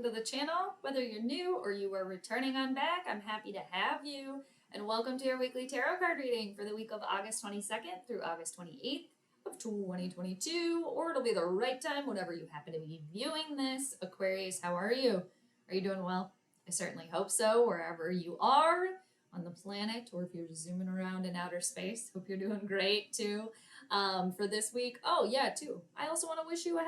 welcome to the channel. Whether you're new or you are returning on back, I'm happy to have you. And welcome to your weekly tarot card reading for the week of August 22nd through August 28th of 2022, or it'll be the right time whenever you happen to be viewing this. Aquarius, how are you? Are you doing well? I certainly hope so, wherever you are on the planet, or if you're zooming around in outer space. Hope you're doing great too. For this week, oh yeah, too, I also want to wish you a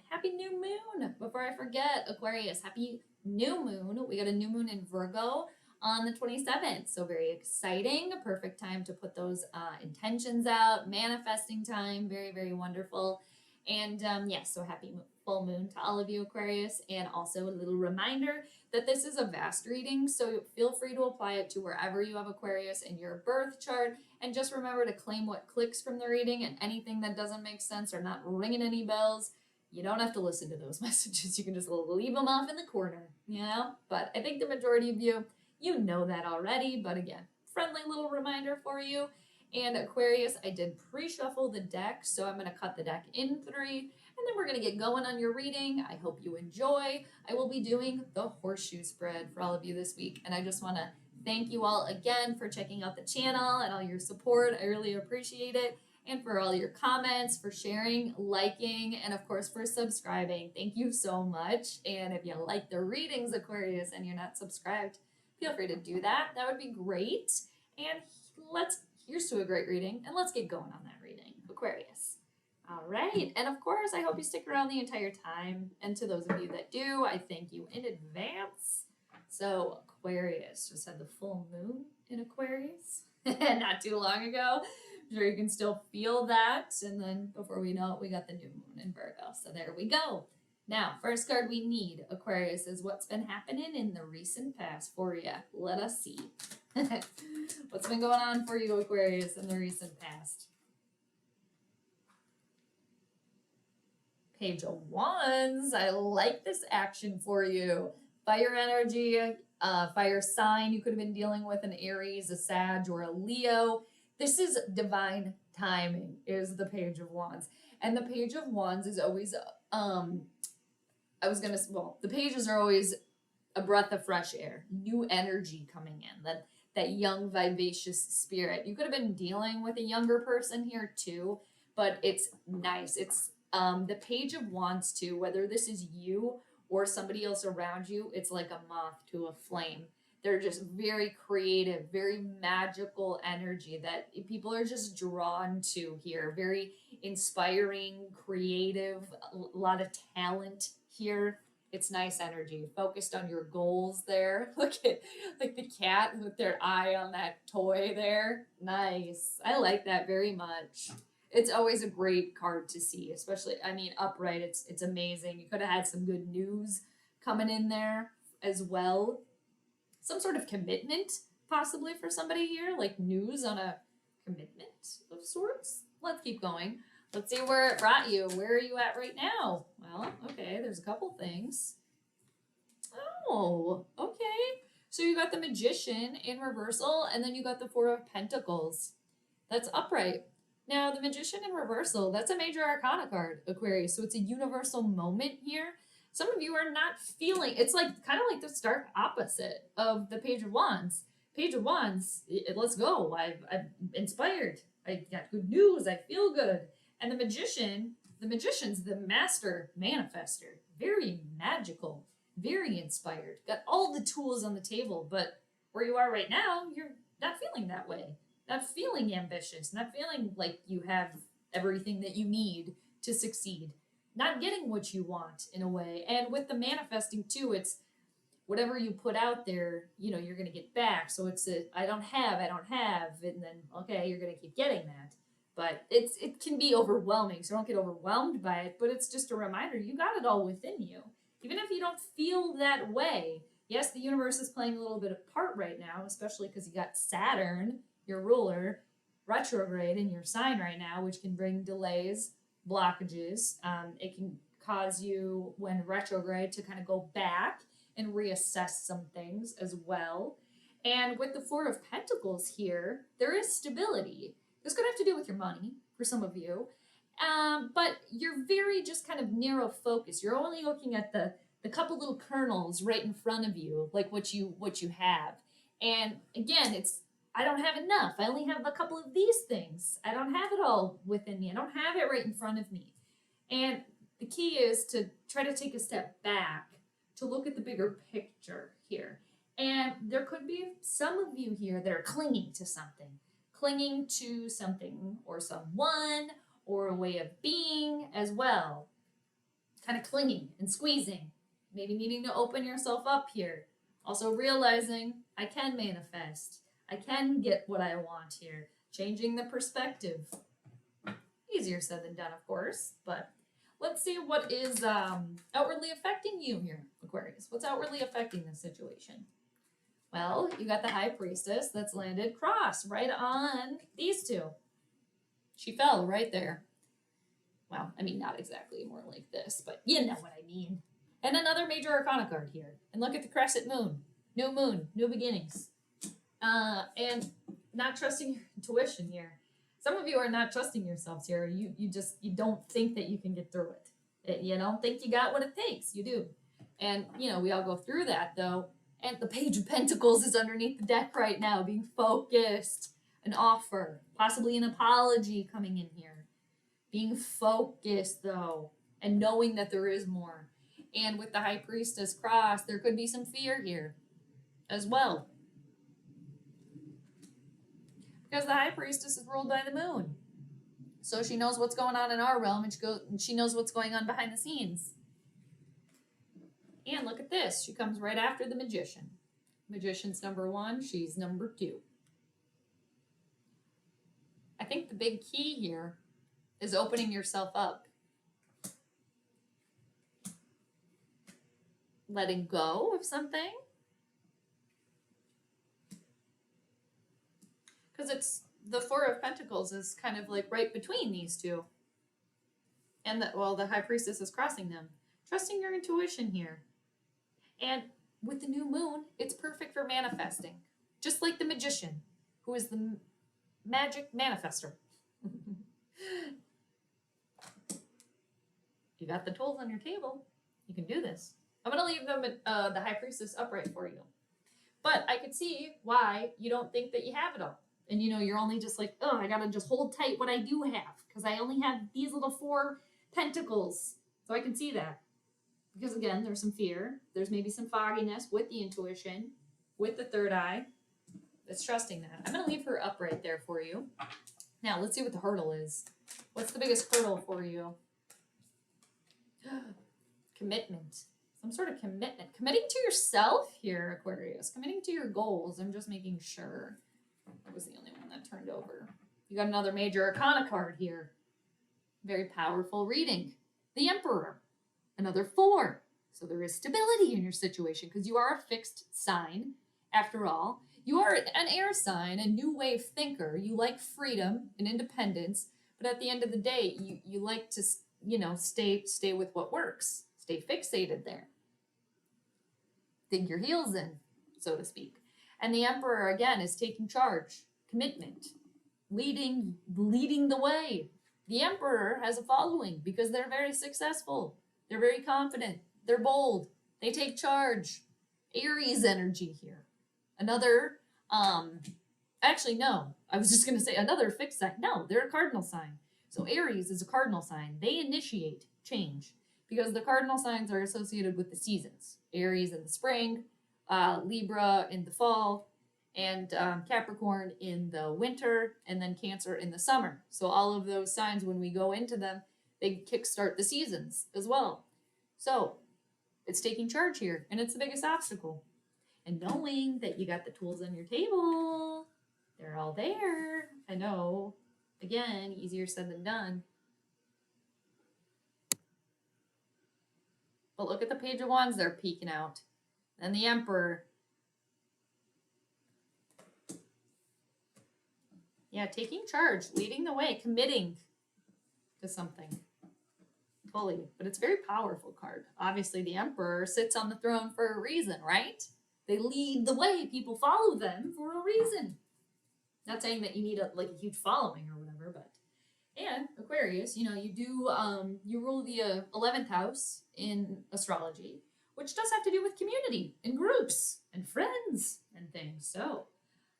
happy new moon. Before I forget, Aquarius, happy new moon. We got a new moon in Virgo on the 27th, so very exciting. A perfect time to put those intentions out. Manifesting time, very wonderful. And yes, so happy full moon to all of you, Aquarius. And also a little reminder that this is a vast reading, so feel free to apply it to wherever you have Aquarius in your birth chart. And just remember to claim what clicks from the reading, and anything that doesn't make sense or not ringing any bells, you don't have to listen to those messages. You can just leave them off in the corner, you know? But I think the majority of you know that already. But again, friendly little reminder for you. And Aquarius, I did pre-shuffle the deck, so I'm going to cut the deck in 3, and then we're going to get going on your reading. I hope you enjoy. I will be doing the horseshoe spread for all of you this week, and I just want to thank you all again for checking out the channel and all your support. I really appreciate it. And for all your comments, for sharing, liking, and of course for subscribing. Thank you so much. And if you like the readings, Aquarius, and you're not subscribed, feel free to do that. That would be great. And here's to a great reading, and let's get going on that reading, Aquarius. All right, and of course, I hope you stick around the entire time. And to those of you that do, I thank you in advance. So Aquarius just had the full moon in Aquarius not too long ago. I'm sure you can still feel that. And then before we know it, we got the new moon in Virgo. So there we go. Now, first card we need, Aquarius, is what's been happening in the recent past for you. Let us see. What's been going on for you, Aquarius, in the recent past? Page of Wands. I like this action for you. Fire energy, fire sign. You could have been dealing with an Aries, a Sag, or a Leo. This is divine timing, is the Page of Wands. And the Page of Wands is always, the pages are always a breath of fresh air, new energy coming in, that young, vivacious spirit. You could have been dealing with a younger person here too, but it's nice. It's the Page of Wands too, whether this is you or somebody else around you, it's like a moth to a flame. They're just very creative, very magical energy that people are just drawn to here. Very inspiring, creative, a lot of talent here. It's nice energy. Focused on your goals there. Look at like the cat with their eye on that toy there. Nice. I like that very much. It's always a great card to see, especially, I mean, upright, it's amazing. You could have had some good news coming in there as well. Some sort of commitment, possibly, for somebody here, like news on a commitment of sorts. Let's keep going. Let's see where it brought you. Where are you at right now? Well, okay, there's a couple things. Oh, okay. So you got the Magician in reversal, and then you got the Four of Pentacles. That's upright. Now, the Magician in reversal, that's a major arcana card, Aquarius. So it's a universal moment here. Some of you are not feeling, it's like kind of like the stark opposite of the Page of Wands. Page of Wands, let's go. I'm inspired. I got good news. I feel good. And the Magician's the master manifester. Very magical, very inspired. Got all the tools on the table, but where you are right now, you're not feeling that way. Not feeling ambitious, not feeling like you have everything that you need to succeed. Not getting what you want in a way. And with the manifesting too, it's whatever you put out there, you know, you're going to get back. So it's I don't have, and then, okay, you're going to keep getting that. But it can be overwhelming, so don't get overwhelmed by it. But it's just a reminder, you got it all within you. Even if you don't feel that way. Yes, the universe is playing a little bit of part right now, especially because you got Saturn, your ruler, retrograde in your sign right now, which can bring delays, blockages. It can cause you, when retrograde, to kind of go back and reassess some things as well. And with the Four of Pentacles here, there is stability. This could have to do with your money for some of you. But you're very just kind of narrow focus. You're only looking at the the couple little kernels right in front of you, like what you have. And again, I don't have enough. I only have a couple of these things. I don't have it all within me. I don't have it right in front of me. And the key is to try to take a step back to look at the bigger picture here. And there could be some of you here that are clinging to something or someone or a way of being as well. Kind of clinging and squeezing, maybe needing to open yourself up here. Also realizing I can manifest. I can get what I want here. Changing the perspective. Easier said than done, of course, but let's see what is outwardly affecting you here, Aquarius. What's outwardly affecting this situation? Well, you got the High Priestess that's landed cross right on these two. She fell right there. Well, I mean, not exactly, more like this, but you know what I mean. And another major arcana card here. And look at the crescent moon. Moon, no beginnings. And not trusting your intuition here. Some of you are not trusting yourselves here. You don't think that you can get through it. You don't think you got what it takes. You do. And, we all go through that, though. And the Page of Pentacles is underneath the deck right now, being focused. An offer, possibly an apology coming in here. Being focused, though, and knowing that there is more. And with the High Priestess cross, there could be some fear here as well. Because the High Priestess is ruled by the moon. So she knows what's going on in our realm, and she knows what's going on behind the scenes. And look at this. She comes right after the Magician. Magician's number 1. She's number 2. I think the big key here is opening yourself up. Letting go of something. Because it's the Four of Pentacles is kind of like right between these two. And the High Priestess is crossing them. Trusting your intuition here. And with the new moon, it's perfect for manifesting. Just like the Magician, who is the magic manifester. You got the tools on your table. You can do this. I'm going to leave them the High Priestess upright for you. But I could see why you don't think that you have it all. And, you're only just like, oh, I got to just hold tight what I do have. Because I only have these little 4 pentacles. So I can see that. Because, again, there's some fear. There's maybe some fogginess with the intuition, with the third eye. It's trusting that. I'm going to leave her upright there for you. Now, let's see what the hurdle is. What's the biggest hurdle for you? Commitment. Some sort of commitment. Committing to yourself here, Aquarius. Committing to your goals. I'm just making sure. That was the only one that turned over. You got another major arcana card here. Very powerful reading. The Emperor. Another 4. So there is stability in your situation because you are a fixed sign. After all, you are an air sign, a new wave thinker. You like freedom and independence. But at the end of the day, you like to, stay with what works. Stay fixated there. Dig your heels in, so to speak. And the Emperor, again, is taking charge, commitment, leading the way. The Emperor has a following because they're very successful. They're very confident. They're bold. They take charge. Aries energy here. Another, actually, no. I was just going to say another fixed sign. No, they're a cardinal sign. So Aries is a cardinal sign. They initiate change because the cardinal signs are associated with the seasons. Aries in the spring, Libra in the fall, and Capricorn in the winter, and then Cancer in the summer. So all of those signs, when we go into them, they kickstart the seasons as well. So it's taking charge here, and it's the biggest obstacle. And knowing that you got the tools on your table, they're all there. I know, again, easier said than done. But look at the Page of Wands, they're peeking out. And the Emperor. Yeah, taking charge, leading the way, committing to something. Fully. But it's a very powerful card. Obviously, the Emperor sits on the throne for a reason, right? They lead the way. People follow them for a reason. Not saying that you need a huge following or whatever, but... And Aquarius, you rule the 11th house in astrology, which does have to do with community and groups and friends and things. So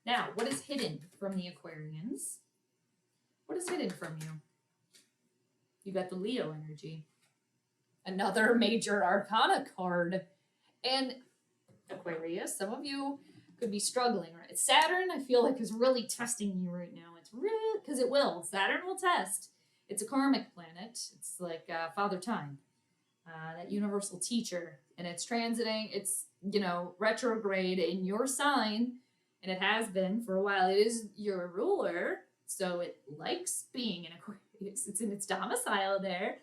now, what is hidden from the Aquarians? What is hidden from you? You got the Leo energy. Another major arcana card. And Aquarius, some of you could be struggling, right? Saturn, I feel like, is really testing you right now. It's really, because it will. Saturn will test. It's a karmic planet. It's like Father Time, that universal teacher. And it's transiting, it's, retrograde in your sign. And it has been for a while. It is your ruler. So it likes being in Aquarius. It's in its domicile there,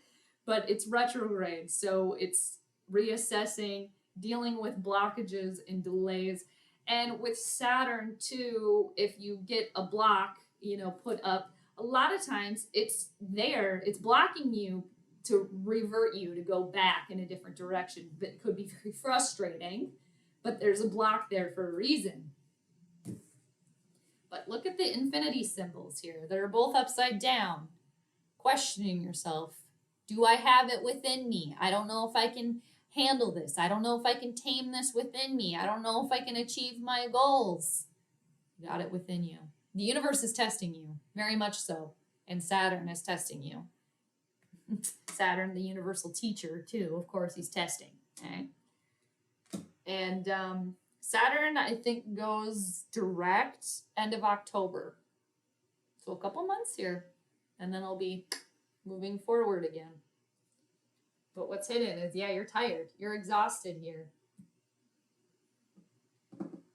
but it's retrograde. So it's reassessing, dealing with blockages and delays. And with Saturn too, if you get a block, put up, a lot of times it's there, it's blocking you to revert you to go back in a different direction. But it could be very frustrating, but there's a block there for a reason. But look at the infinity symbols here. They're both upside down. Questioning yourself. Do I have it within me? I don't know if I can handle this. I don't know if I can tame this within me. I don't know if I can achieve my goals. You got it within you. The universe is testing you, very much so. And Saturn is testing you. Saturn, the universal teacher, too. Of course, he's testing. Okay? And Saturn, I think, goes direct end of October. So a couple months here. And then I'll be moving forward again. But what's hidden is, you're tired. You're exhausted here.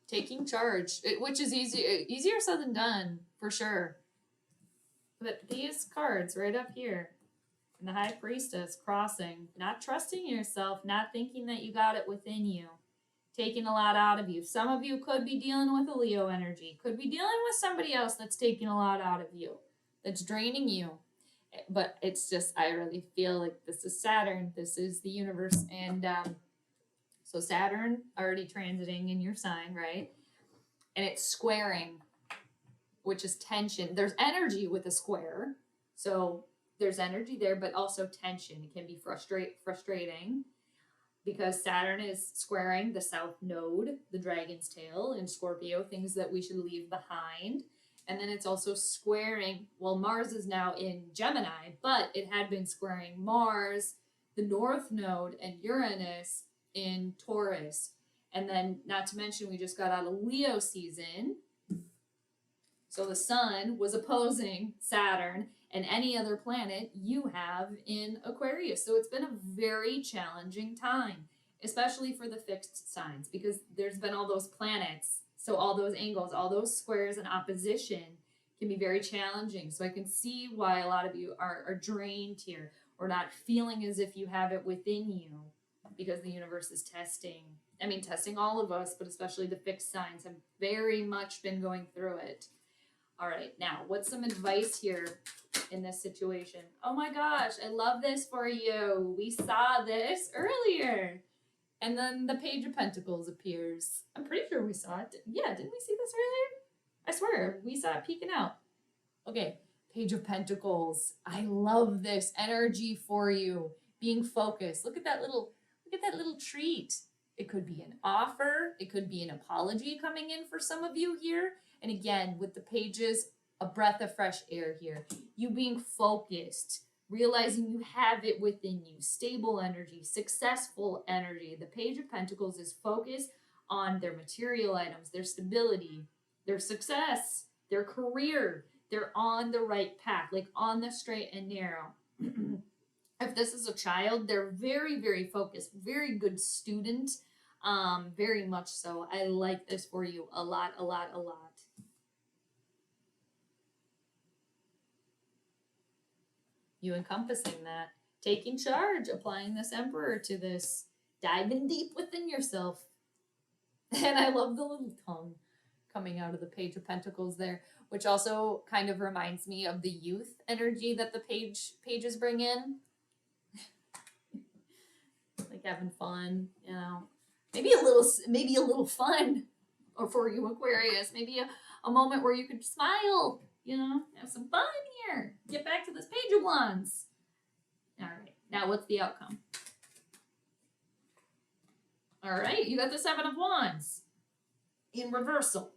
Taking charge, which is easier said than done, for sure. But these cards right up here, and the High Priestess crossing, not trusting yourself, not thinking that you got it within you, taking a lot out of you. Some of you could be dealing with a Leo energy, could be dealing with somebody else that's taking a lot out of you, that's draining you. But it's just, I really feel like this is Saturn, this is the universe, and so Saturn already transiting in your sign, right? And it's squaring, which is tension. There's energy with a square, so there's energy there, but also tension. It can be frustrating because Saturn is squaring the south node, the dragon's tail in Scorpio, things that we should leave behind. And then it's also squaring, Mars is now in Gemini, but it had been squaring Mars, the north node, and Uranus in Taurus. And then, not to mention, we just got out of Leo season. So the sun was opposing Saturn and any other planet you have in Aquarius. So it's been a very challenging time, especially for the fixed signs, because there's been all those planets. So all those angles, all those squares and opposition can be very challenging. So I can see why a lot of you are drained here or not feeling as if you have it within you, because the universe is testing all of us, but especially the fixed signs have very much been going through it. All right, now what's some advice here in this situation? Oh my gosh, I love this for you. We saw this earlier. And then the Page of Pentacles appears. I'm pretty sure we saw it. Yeah, didn't we see this earlier? I swear, we saw it peeking out. Okay, Page of Pentacles. I love this energy for you. Being focused. Look at that little treat. It could be an offer. It could be an apology coming in for some of you here. And again, with the pages, a breath of fresh air here. You being focused, realizing you have it within you. Stable energy, successful energy. The Page of Pentacles is focused on their material items, their stability, their success, their career. They're on the right path, like on the straight and narrow. If this is a child, they're very, very focused, very good student, very much so. I like this for you a lot, a lot, a lot. You encompassing that, taking charge, applying this Emperor to this, diving deep within yourself. And I love the little tongue coming out of the Page of Pentacles there, which also kind of reminds me of the youth energy that the pages bring in. Like having fun, maybe a little fun, or for you Aquarius, maybe a moment where you could smile, have some fun here. Get back to this Page of Wands. All right, now what's the outcome? All right, you got the Seven of Wands in reversal.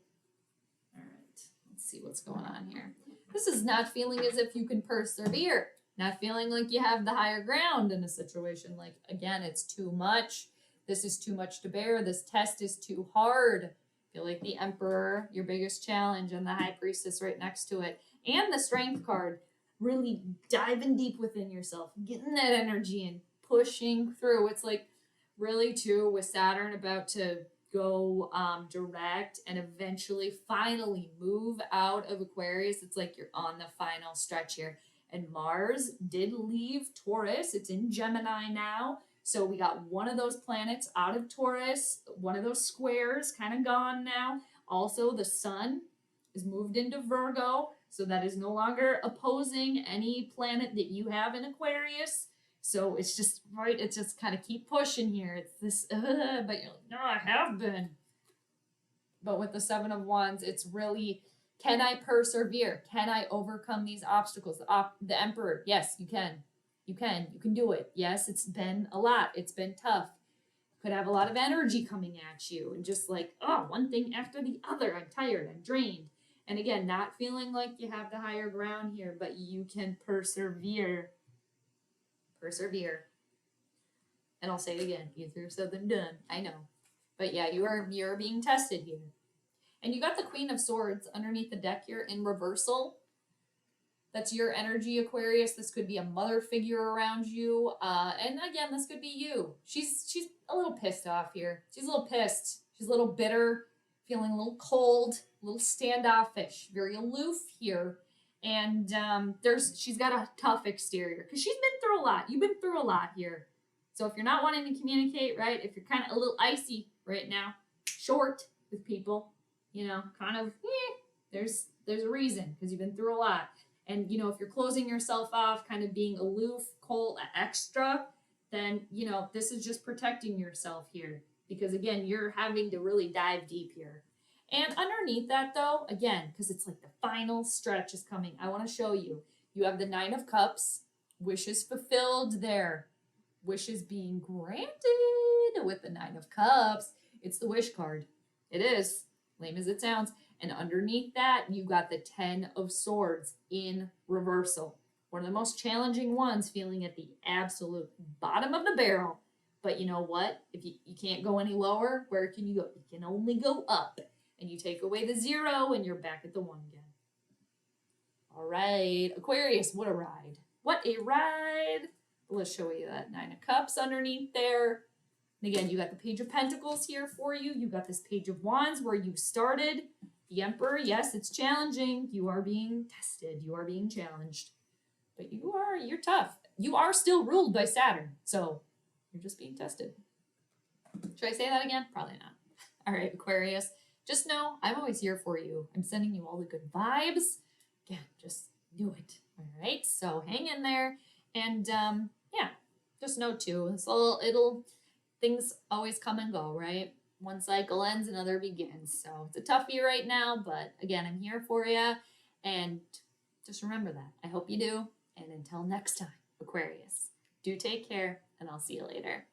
All right, let's see what's going on here. This is not feeling as if you can persevere. Not feeling like you have the higher ground in a situation. Like, again, it's too much. This is too much to bear. This test is too hard. Feel like the Emperor, your biggest challenge, and the High Priestess right next to it. And the Strength card. Really diving deep within yourself. Getting that energy and pushing through. It's like really, too, with Saturn about to go direct and eventually finally move out of Aquarius. It's like you're on the final stretch here. And Mars did leave Taurus. It's in Gemini now. So we got one of those planets out of Taurus, one of those squares kind of gone now. Also, the sun is moved into Virgo. So that is no longer opposing any planet that you have in Aquarius. So it's just, right, it's just kind of keep pushing here. It's this, but you're like, no, I have been. But with the Seven of Wands, it's really, can I persevere? Can I overcome these obstacles? The Emperor, yes, you can. You can do it. Yes, it's been a lot. It's been tough. You could have a lot of energy coming at you and just like, oh, one thing after the other. I'm tired, I'm drained. And again, not feeling like you have the higher ground here, but you can persevere. Persevere. And I'll say it again, easier said than done. I know. But yeah, you're being tested here. And you got the Queen of Swords underneath the deck here in reversal. That's your energy, Aquarius. This could be a mother figure around you. And again, this could be you. She's a little pissed off here. She's a little pissed. She's a little bitter, feeling a little cold, a little standoffish, very aloof here. And she's got a tough exterior because she's been through a lot. You've been through a lot here. So if you're not wanting to communicate, right, if you're kind of a little icy right now, short with people, kind of, there's a reason because you've been through a lot. And, if you're closing yourself off, kind of being aloof, cold, extra, then, this is just protecting yourself here. Because, again, you're having to really dive deep here. And underneath that, though, again, because it's like the final stretch is coming, I want to show you. You have the Nine of Cups, wishes fulfilled there. Wishes being granted with the Nine of Cups. It's the wish card. It is, lame as it sounds. And underneath that, you got the 10 of Swords in reversal. One of the most challenging ones, feeling at the absolute bottom of the barrel. But you know what? If you can't go any lower, where can you go? You can only go up. And you take away the 0, and you're back at the 1 again. All right, Aquarius, what a ride. What a ride. Let's show you that 9 of Cups underneath there. And again, you got the Page of Pentacles here for you. You got this Page of Wands where you started. The Emperor, yes, it's challenging. You are being tested. You are being challenged. But you're tough. You are still ruled by Saturn. So you're just being tested. Should I say that again? Probably not. All right, Aquarius. Just know I'm always here for you. I'm sending you all the good vibes. Again, just do it. All right, so hang in there. And yeah, just know too, things always come and go, right? One cycle ends, another begins. So it's a tough year right now, but again, I'm here for you. And just remember that. I hope you do. And until next time, Aquarius, do take care, and I'll see you later.